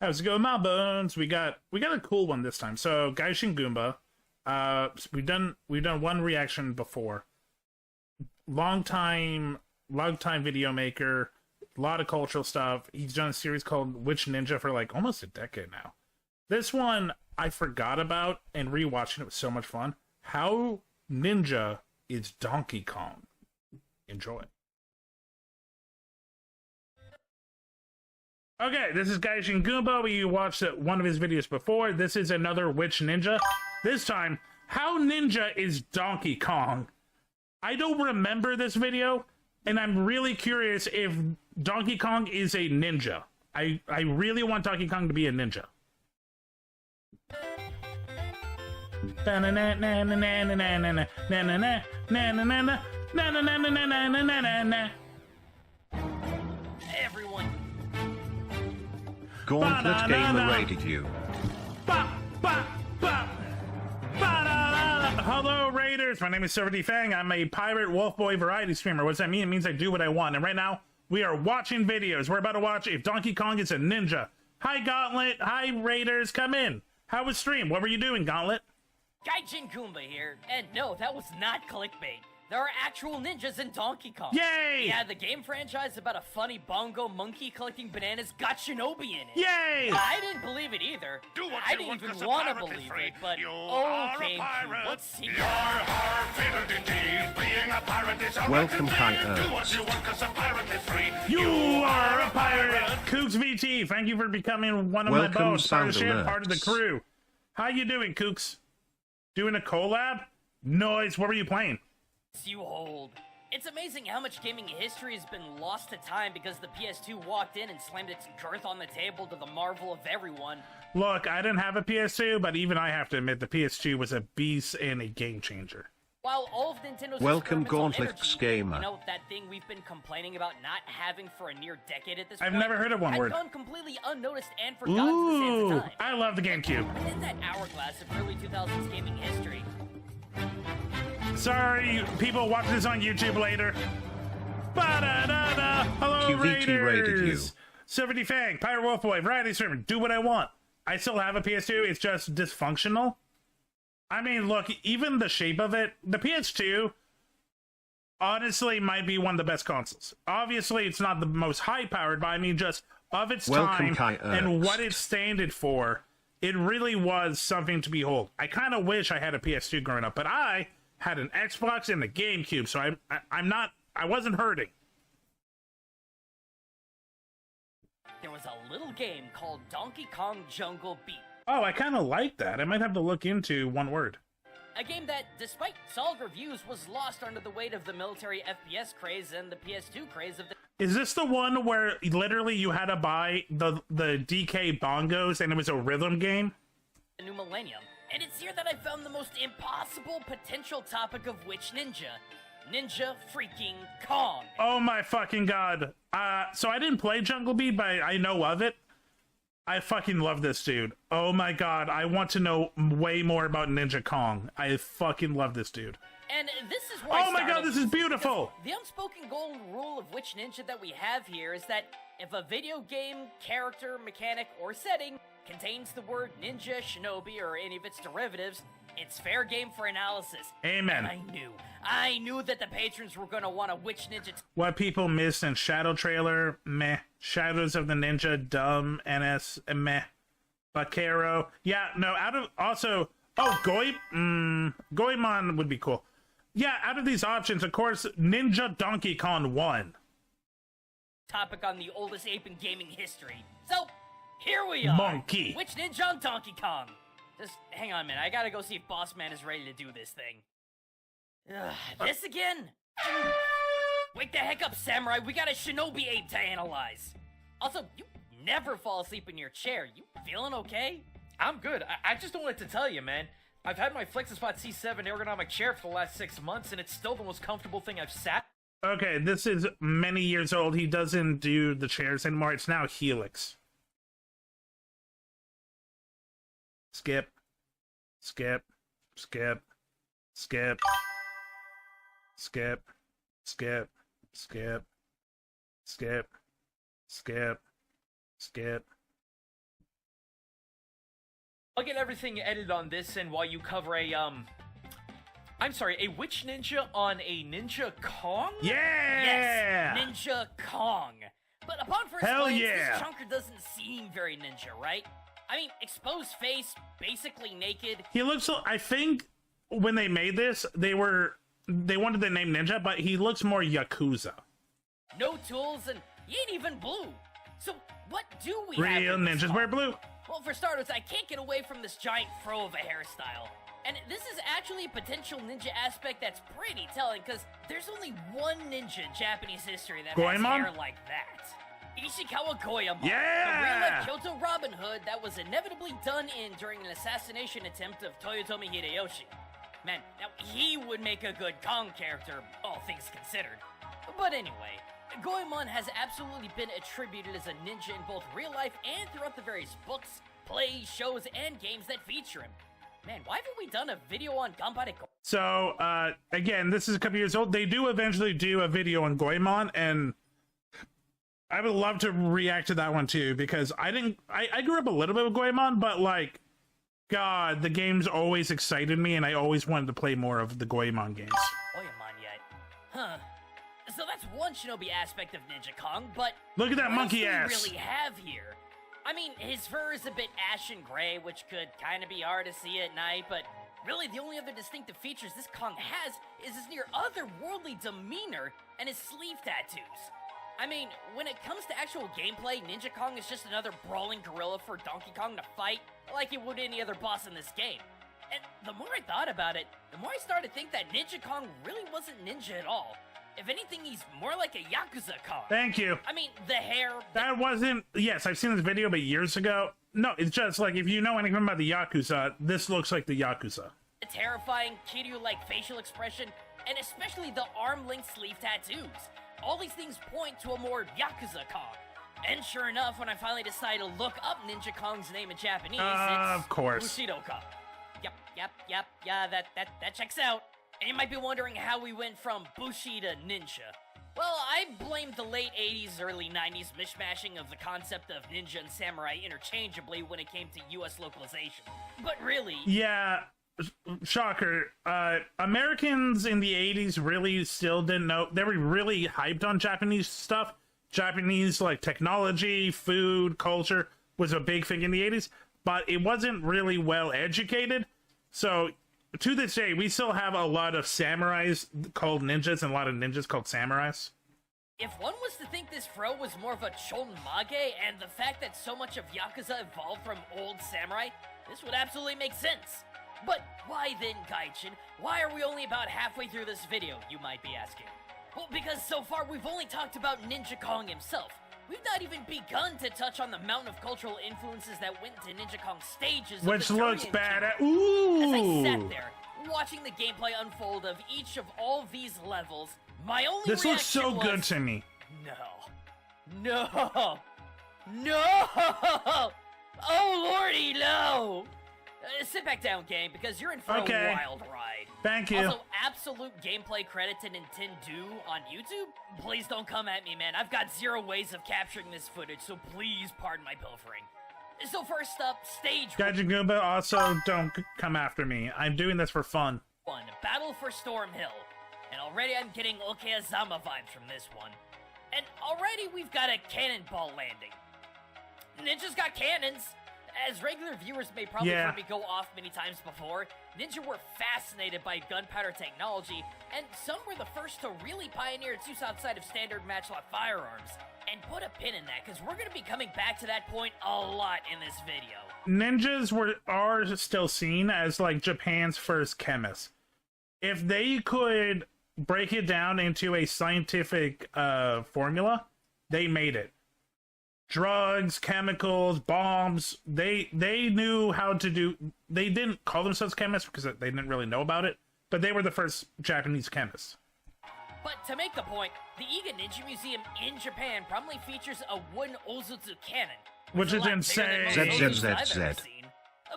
How's it going, my bones? We got a cool one this time. So Gaijin Goomba. We've done one reaction before. Long time video maker, a lot of cultural stuff. He's done a series called Witch Ninja for like almost a decade now. This one I forgot about, and rewatching it was so much fun. How Ninja is Donkey Kong. Enjoy. Okay, this is Gaijin Goomba. We watched one of his videos before. This is another Witch Ninja. This time, how Ninja is Donkey Kong. I don't remember this video, and I'm really curious if Donkey Kong is a ninja. I really want Donkey Kong to be a ninja. Everyone. Gauntlet Gamer rated you. Hello, Raiders. My name is SilverDFanng. I'm a pirate wolf boy variety streamer. What does that mean? It means I do what I want. And right now, we are watching videos. We're about to watch if Donkey Kong is a ninja. Hi, Gauntlet. Hi, Raiders. Come in. How was stream? What were you doing, Gauntlet? Gaijin Goomba here. And no, that was not clickbait. There are actual ninjas in Donkey Kong. Yay! Yeah, the game franchise about a funny bongo monkey collecting bananas got Shinobi in it. Yay! I didn't believe it either. I didn't even want to believe it, but okay, let's see. Welcome, Kai. You are a pirate! Kooks VT, thank you for becoming one of my Welcome, bones. Part of the ship, Sound part of the Alerts. crew. How you doing, Kooks? Doing a collab? Noise, what were you playing? You hold. It's amazing how much gaming history has been lost to time because the PS2 walked in and slammed its girth on the table to the marvel of everyone. Look, I didn't have a PS2, but even I have to admit the PS2 was a beast and a game changer. While all of Nintendo's Welcome, experiments on Gauntlets energy, Gamer. you know, that thing we've been complaining about not having for a near decade at this I've point, never heard of one had word. gone completely unnoticed and forgotten to the sands Ooh, of time. I love the GameCube. Within that hourglass of early 2000s gaming history, Sorry, people watching this on YouTube later. Ba-da-da-da. Hello, QVT rated you. Raiders. SilverDFanng, Pirate Wolf Boy, Variety Streamer, do what I want. I still have a PS2, it's just dysfunctional. I mean, look, even the shape of it, the PS2, honestly, might be one of the best consoles. Obviously, it's not the most high-powered, but I mean, just of its Welcome, time Kai and Ernst. what it standed for, it really was something to behold. I kind of wish I had a PS2 growing up, but I had an Xbox and a GameCube, so I wasn't hurting. there was a little game called Donkey Kong Jungle Beat. Oh, I kind of like that. I might have to look into one word. A game that, despite solid reviews, was lost under the weight of the military FPS craze and the PS2 craze of the Is this the one where literally you had to buy the DK bongos and it was a rhythm game? new millennium. And it's here that I found the most impossible potential topic of Witch Ninja. Ninja freaking Kong. Oh my fucking god. So I didn't play Jungle Beat, but I know of it. I fucking love this dude. Oh my god, I want to know way more about Ninja Kong. I fucking love this dude. And this is where Oh my god, this is beautiful! The unspoken golden rule of Witch Ninja that we have here is that if a video game, character, mechanic, or setting contains the word ninja, shinobi, or any of its derivatives, it's fair game for analysis. Amen. And I knew that the patrons were gonna want a Witch Ninja What people missed in Shadow Trailer, meh. Shadows of the Ninja, dumb. NS, meh. Bakero, yeah, no, out of, also, oh, Goemon would be cool. Yeah, out of these options, of course, Ninja Donkey Kong won. topic on the oldest ape in gaming history. So, here we are. Monkey. Witch Ninja on Donkey Kong. Just hang on a minute, I gotta go see if Boss Man is ready to do this thing. Ugh, this again? Wake the heck up, Samurai, we got a shinobi ape to analyze. Also, you never fall asleep in your chair. You feeling okay? I'm good. I just don't like to tell you, man. I've had my FlexiSpot C7 ergonomic chair for the last 6 months, and it's still the most comfortable thing I've sat. Okay, this is many years old. He doesn't do the chairs anymore. It's now Helix. Skip. Skip. Skip. Skip. Skip. Skip. Skip. Skip. Skip. Skip. I'll get everything edited on this, and while you cover a, I'm sorry, a Witch Ninja on a Ninja Kong? Yeah! Yes, Ninja Kong. But upon first Hell glance, yeah. this chunker doesn't seem very ninja, right? I mean, exposed face, basically naked. He looks. I think when they made this, they wanted the name Ninja, but he looks more Yakuza. No tools, and he ain't even blue. So what do we have? Real in this ninjas Kong? wear blue. Well, for starters, I can't get away from this giant fro of a hairstyle. And this is actually a potential ninja aspect that's pretty telling, because there's only one ninja in Japanese history that has Goemon? hair like that. Ishikawa Goemon, Yeah! the real Kyoto Robin Hood that was inevitably done in during an assassination attempt of Toyotomi Hideyoshi. Man, now he would make a good Kong character, all things considered. But anyway, Goemon has absolutely been attributed as a ninja in both real life and throughout the various books, plays, shows, and games that feature him. Man, why haven't we done a video on Ganbare Goemon? So, again, this is a couple years old. They do eventually do a video on Goemon, and I would love to react to that one too, because I grew up a little bit with Goemon, but like, God, the games always excited me, and I always wanted to play more of the Goemon games. Goemon yet? Huh. So that's one shinobi aspect of Ninja Kong, but Look at that what monkey else ass. do we really have here? I mean, his fur is a bit ashen gray, which could kind of be hard to see at night, but really the only other distinctive features this Kong has is his near otherworldly demeanor and his sleeve tattoos. I mean, when it comes to actual gameplay, Ninja Kong is just another brawling gorilla for Donkey Kong to fight like he would any other boss in this game. And the more I thought about it, the more I started to think that Ninja Kong really wasn't ninja at all. If anything, he's more like a Yakuza Kong. Thank you. I mean, the hair... That wasn't... Yes, I've seen this video, but years ago. No, it's just like, if you know anything about the Yakuza, this looks like the Yakuza. The terrifying Kiryu-like facial expression, and especially the arm-length sleeve tattoos. All these things point to a more Yakuza Kong. And sure enough, when I finally decided to look up Ninja Kong's name in Japanese, it's of course. Bushido Kong. Yeah, that checks out. And you might be wondering how we went from Bushi to ninja. Well, I blame the late 80s, early 90s mishmashing of the concept of ninja and samurai interchangeably when it came to US localization. But really... Yeah, shocker. Americans in the 80s really still didn't know. They were really hyped on Japanese stuff. Japanese, like, technology, food, culture was a big thing in the 80s. But it wasn't really well educated. So... to this day, we still have a lot of samurais called ninjas and a lot of ninjas called samurais. If one was to think this fro was more of a chonmage, and the fact that so much of Yakuza evolved from old samurai, this would absolutely make sense. But why then, Gaijin? Why are we only about halfway through this video, you might be asking? Well, because so far we've only talked about Ninja Kong himself. We've not even begun to touch on the mountain of cultural influences that went into Ninja Kong's stages. Which of the looks Durian bad. Kingdom. Ooh! As I sat there, watching the gameplay unfold of each of all these levels, my only This looks so reaction was, good to me. No. Oh, lordy, no! Sit back down, game, because you're in for Okay. a wild ride. Thank you. Also, absolute gameplay credit to Nintendo on YouTube. Please don't come at me, man. I've got 0 ways of capturing this footage, so please pardon my pilfering. So first up, stage Gaijin Goomba, also don't come after me. I'm doing this for fun. 1, Battle for Storm Hill. And already I'm getting Okayazama vibes from this one. And already we've got a cannonball landing. Ninja's got cannons. As regular viewers may probably heard me go off many times before, Ninja were fascinated by gunpowder technology, and some were the first to really pioneer its use outside of standard matchlock firearms. And put a pin in that, because we're going to be coming back to that point a lot in this video. Ninjas are still seen as like Japan's first chemists. If they could break it down into a scientific formula, they made it. Drugs, chemicals, bombs, they knew how to do. They didn't call themselves chemists because they didn't really know about it, but they were the first Japanese chemists. But to make the point, the Iga Ninja Museum in Japan prominently features a wooden Ozutsu cannon, Which is a lot bigger than most insane. Ozuts I've ZZZ. ever seen.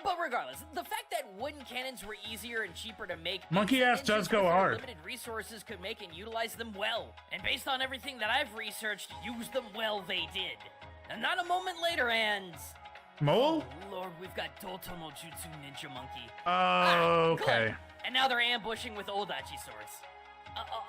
But regardless, the fact that wooden cannons were easier and cheaper to make, Monkey means ass that does ninjas go with their hard. limited resources could make and utilize them well. And based on everything that I've researched, use them well they did. And not a moment later, and Mole? Oh, Lord, we've got Dotomo Jutsu Ninja Monkey. Oh, okay. Good. And now they're ambushing with Odachi swords.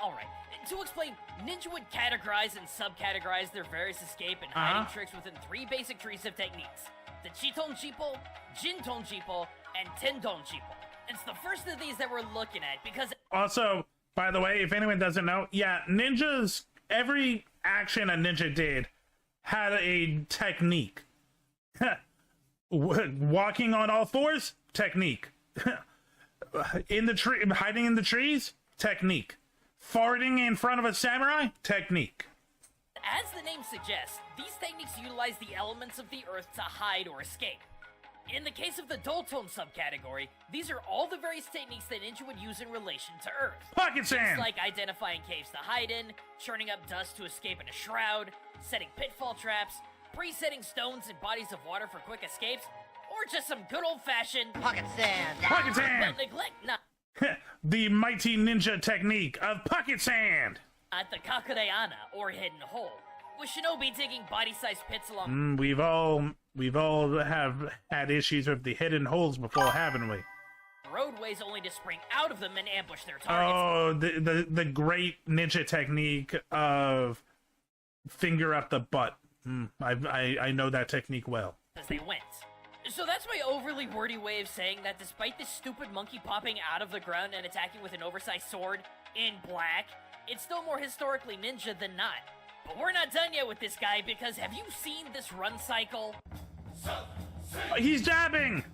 Alright. To explain, ninja would categorize and subcategorize their various escape and hiding tricks within 3 basic trees of techniques. The Chiton Chipo, Jinton Chipo, and Tendon Chipo. It's the first of these that we're looking at because... Also, by the way, if anyone doesn't know, yeah, ninjas, every action a ninja did had a technique. Walking on all fours, technique. In the tree, hiding in the trees, technique. Farting in front of a samurai, technique. As the name suggests, these techniques utilize the elements of the earth to hide or escape. In the case of the Doltone subcategory, these are all the various techniques that ninja would use in relation to earth. Pocket sand! Like identifying caves to hide in, churning up dust to escape in a shroud, setting pitfall traps, presetting stones and bodies of water for quick escapes, or just some good old-fashioned Pocket sand. Pocket sand! But neglect not The mighty ninja technique of pocket sand! at the Kakureana, or hidden hole, with shinobi digging body-sized pits along We've all have had issues with the hidden holes before, haven't we? roadways only to spring out of them and ambush their targets. Oh, the great ninja technique of finger up the butt. I know that technique well. As they went. So that's my overly wordy way of saying that despite this stupid monkey popping out of the ground and attacking with an oversized sword in black, it's still more historically ninja than not. But we're not done yet with this guy because have you seen this run cycle? He's dabbing!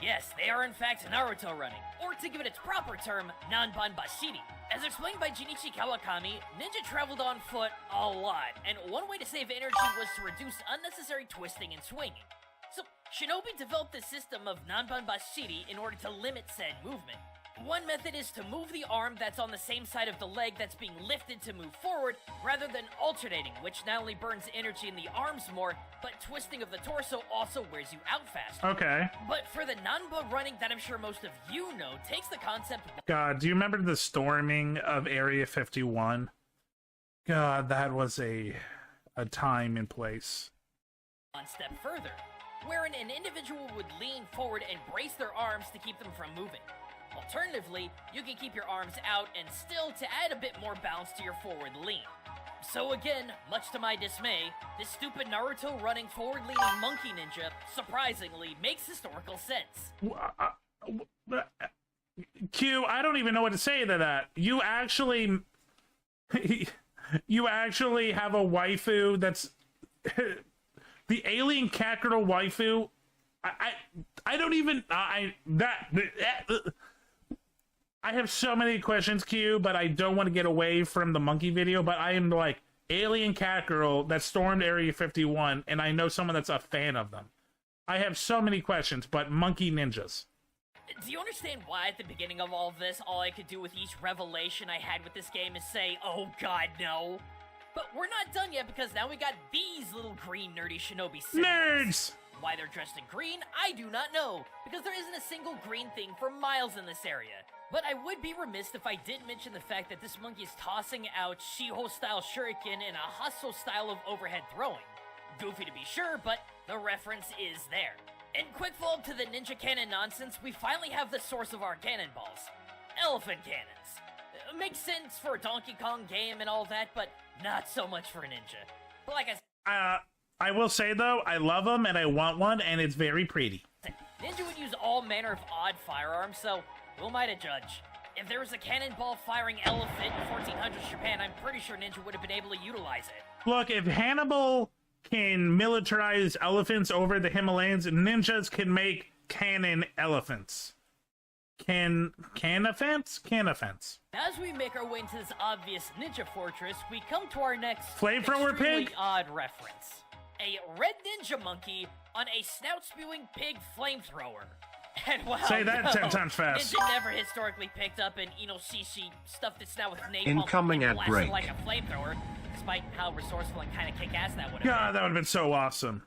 Yes, they are in fact Naruto running, or to give it its proper term, Nanban Bashiri. As explained by Jinichi Kawakami, ninja traveled on foot a lot, and one way to save energy was to reduce unnecessary twisting and swinging. So, Shinobi developed the system of Nanban Bashiri in order to limit said movement. One method is to move the arm that's on the same side of the leg that's being lifted to move forward, rather than alternating, which not only burns energy in the arms more, but twisting of the torso also wears you out faster. Okay. But for the Nanba running that I'm sure most of you know, takes the concept God, do you remember the storming of Area 51? God, that was a time and place. one step further, wherein an individual would lean forward and brace their arms to keep them from moving. Alternatively, you can keep your arms out and still to add a bit more balance to your forward lean. So again, much to my dismay, this stupid Naruto running forward-leaning monkey ninja surprisingly makes historical sense. Q, I don't even know what to say to that. You actually have a waifu that's the alien cat girl waifu. I don't even I have so many questions, Q, but I don't want to get away from the monkey video, but I am like, alien cat girl that stormed Area 51, and I know someone that's a fan of them. I have so many questions, but monkey ninjas. Do you understand why at the beginning of all of this, all I could do with each revelation I had with this game is say, oh god, no? But we're not done yet because now we got these little green nerdy shinobi symbols. Nerds! Why they're dressed in green, I do not know, because there isn't a single green thing for miles in this area. But I would be remiss if I didn't mention the fact that this monkey is tossing out Shiho-style shuriken in a hustle style of overhead throwing. Goofy to be sure, but the reference is there. And quick follow-up to the ninja cannon nonsense, we finally have the source of our cannonballs. Elephant cannons. Makes sense for a Donkey Kong game and all that, but not so much for a ninja. But like I will say though, I love them and I want one, and it's very pretty. Ninja would use all manner of odd firearms, so who am I to judge? If there was a cannonball firing elephant in 1400s Japan, I'm pretty sure Ninja would have been able to utilize it. Look, if Hannibal can militarize elephants over the Himalayas, ninjas can make cannon elephants. Can offense? As we make our way into this obvious ninja fortress, we come to our next Flamethrower extremely pig? odd reference. A red ninja monkey on a snout-spewing pig flamethrower. And wow, Say that 10 times fast. Ninja never historically picked up an Inoshishi stuffed its snout with napalm Incoming and ad blasted break. like a flamethrower, despite how resourceful and kind of kick-ass that would have God, that would have been so awesome.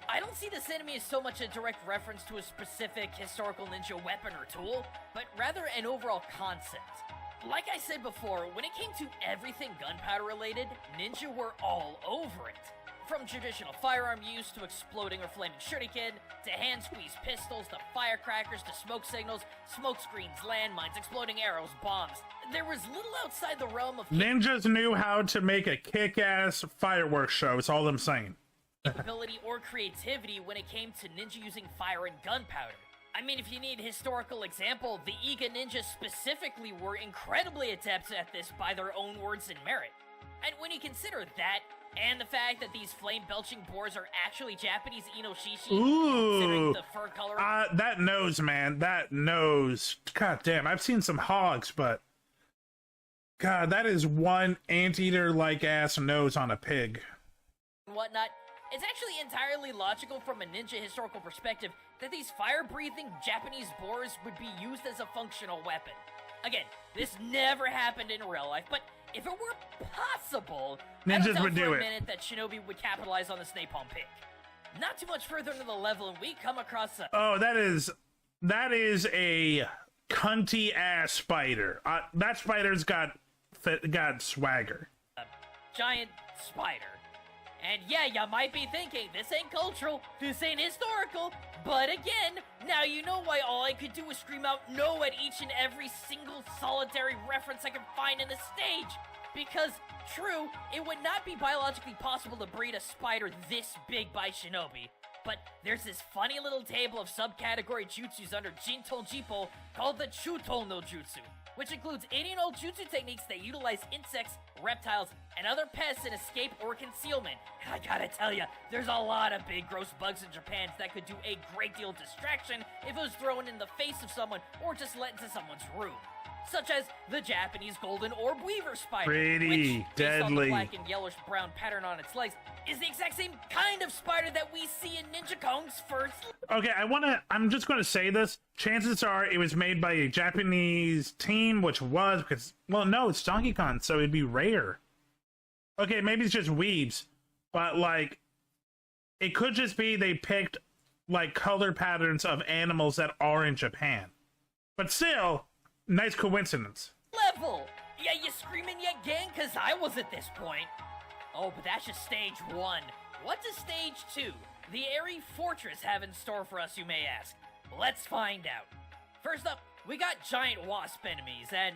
I don't see this enemy as so much a direct reference to a specific historical ninja weapon or tool, but rather an overall concept. Like I said before, when it came to everything gunpowder related, ninja were all over it. From traditional firearm use to exploding or flaming shuriken, to hand-squeeze pistols, to firecrackers, to smoke signals, smoke screens, landmines, exploding arrows, bombs. There was little outside the realm of Ninjas knew how to make a kick-ass fireworks show, is all I'm saying. capability or creativity when it came to ninja using fire and gunpowder. I mean, if you need a historical example, the Iga ninjas specifically were incredibly adept at this by their own words and merit. And when you consider that, and the fact that these flame-belching boars are actually Japanese inoshishi, considering Ooh. the fur color... That nose, man. That nose. God damn, I've seen some hogs, but... God, that is one anteater-like ass nose on a pig. and whatnot, it's actually entirely logical from a ninja historical perspective that these fire-breathing Japanese boars would be used as a functional weapon. Again, this never happened in real life, but if it were possible, I Ninjas don't doubt would for do a it. minute that Shinobi would capitalize on this napalm pig. Not too much further into the level, and we come across a Oh, that is a cunty-ass spider. That spider's got swagger. giant spider. And yeah, you might be thinking, this ain't cultural, this ain't historical, but again, now you know why all I could do was scream out no at each and every single solitary reference I could find in the stage. Because, true, it would not be biologically possible to breed a spider this big by Shinobi, but there's this funny little table of subcategory jutsus under Jinto Jippo called the Chuto no Jutsu, which includes 80 old jutsu techniques that utilize insects, reptiles, and other pests in escape or concealment. And I gotta tell ya, there's a lot of big gross bugs in Japan that could do a great deal of distraction if it was thrown in the face of someone or just let into someone's room. Such as the Japanese golden orb weaver spider, Pretty which, based on the deadly. black and yellowish brown pattern on its legs, is the exact same kind of spider that we see in Ninja Kong's first. Okay, I'm just gonna say this. Chances are it was made by a Japanese team, which was, because, well, no, it's Donkey Kong, so it'd be rare. Okay, maybe it's just weebs, but, like, it could just be they picked, like, color patterns of animals that are in Japan. But still, nice coincidence. Level! Yeah, you screaming yet, gang? Cause I was at this point. Oh, but that's just stage 1. What does stage 2, the airy fortress, have in store for us, you may ask? Let's find out. First up, we got giant wasp enemies, and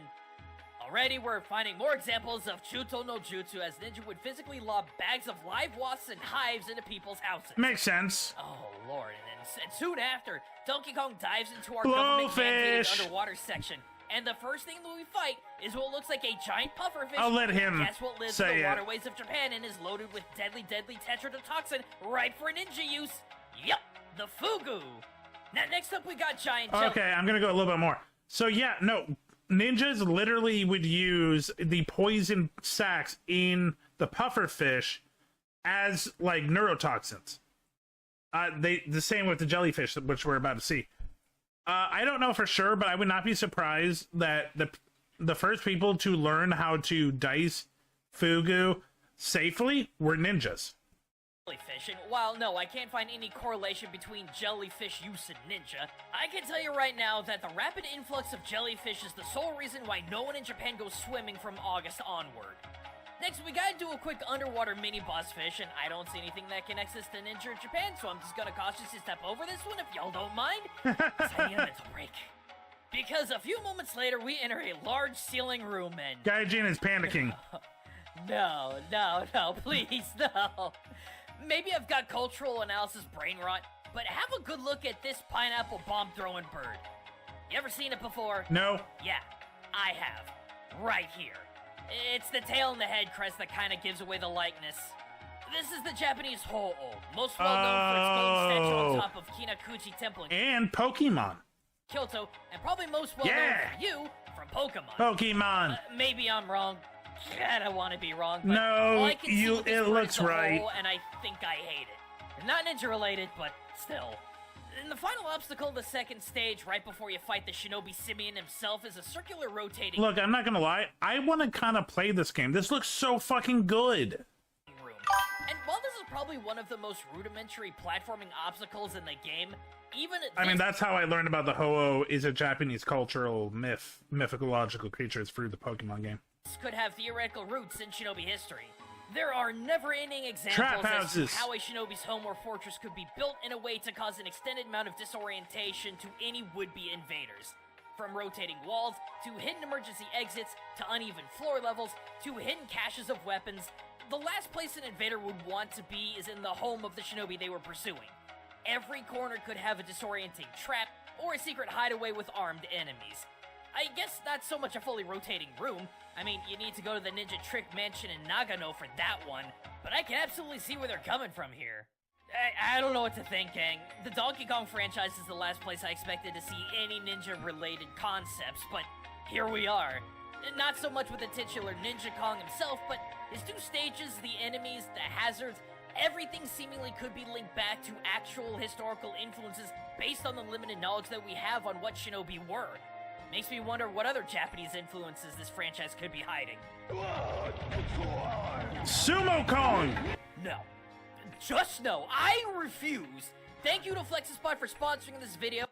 already we're finding more examples of Chuto no Jutsu as ninja would physically lob bags of live wasps and hives into people's houses. Makes sense. Oh, Lord, and soon after, Donkey Kong dives into our government-mandated Blowfish. underwater section. And the first thing that we fight is what looks like a giant pufferfish. I'll let him Guess what lives say in the it. waterways of Japan and is loaded with deadly tetrodotoxin, ripe for ninja use. Yup, the fugu. Now, next up, we got giant jelly. Okay, I'm gonna go a little bit more. So yeah, no, ninjas literally would use the poison sacs in the pufferfish as, like, neurotoxins. The same with the jellyfish, which we're about to see. I don't know for sure, but I would not be surprised that the first people to learn how to dice fugu safely were ninjas. Jellyfish, and while no, I can't find any correlation between jellyfish use and ninja, I can tell you right now that the rapid influx of jellyfish is the sole reason why no one in Japan goes swimming from August onward. Next, we gotta do a quick underwater mini-boss fish, and I don't see anything that connects us to Ninja in Japan, so I'm just gonna cautiously step over this one if y'all don't mind. 'Cause I need a mental break. Because a few moments later, we enter a large ceiling room, and... Gaijin is panicking. No, please, no. Maybe I've got cultural analysis brain rot, but have a good look at this pineapple bomb-throwing bird. You ever seen it before? No. Yeah, I have. Right here. It's the tail and the head crest that kind of gives away the likeness. This is the Japanese Ho-Oh, most well-known for its gold statue Oh. on top of Kinakuchi Temple in And Pokemon. Kyoto, and probably most well-known Yeah. for you from Pokemon. Pokemon. Maybe I'm wrong. I don't want to be wrong, but No, all I can see with this it bird looks is a right. hole, and I think I hate it. Not ninja related, but still. And the final obstacle, the second stage, right before you fight the Shinobi Simian himself, is a circular rotating Look, I'm not gonna lie. I want to kind of play this game. This looks so fucking good. room. And while this is probably one of the most rudimentary platforming obstacles in the game, even I mean, this that's how I learned about the Ho-Oh is a Japanese cultural mythological creature. It's through the Pokemon game. could have theoretical roots in Shinobi history. There are never-ending examples Trap as to houses. how a shinobi's home or fortress could be built in a way to cause an extended amount of disorientation to any would-be invaders. From rotating walls, to hidden emergency exits, to uneven floor levels, to hidden caches of weapons, the last place an invader would want to be is in the home of the shinobi they were pursuing. Every corner could have a disorienting trap, or a secret hideaway with armed enemies. I guess not so much a fully rotating room. I mean, you need to go to the Ninja Trick Mansion in Nagano for that one, but I can absolutely see where they're coming from here. I don't know what to think, gang. The Donkey Kong franchise is the last place I expected to see any ninja-related concepts, but here we are. Not so much with the titular Ninja Kong himself, but his two stages, the enemies, the hazards, everything seemingly could be linked back to actual historical influences based on the limited knowledge that we have on what shinobi were. Makes me wonder what other Japanese influences this franchise could be hiding. Sumo Kong! No. Just no. I refuse. Thank you to FlexiSpot for sponsoring this video.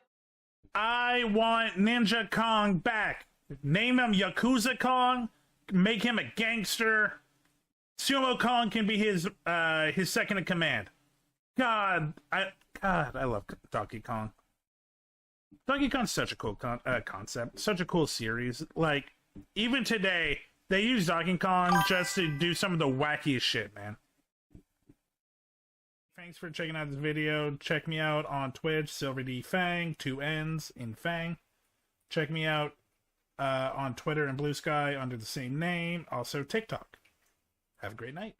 I want Ninja Kong back. Name him Yakuza Kong. Make him a gangster. Sumo Kong can be his second in command. God, I love Donkey Kong. Donkey Kong's such a cool concept, such a cool series. Like, even today, they use Donkey Kong just to do some of the wackiest shit, man. Thanks for checking out this video. Check me out on Twitch, SilverDFanng, 2 N's in Fang. Check me out on Twitter and Blue Sky under the same name. Also TikTok. Have a great night.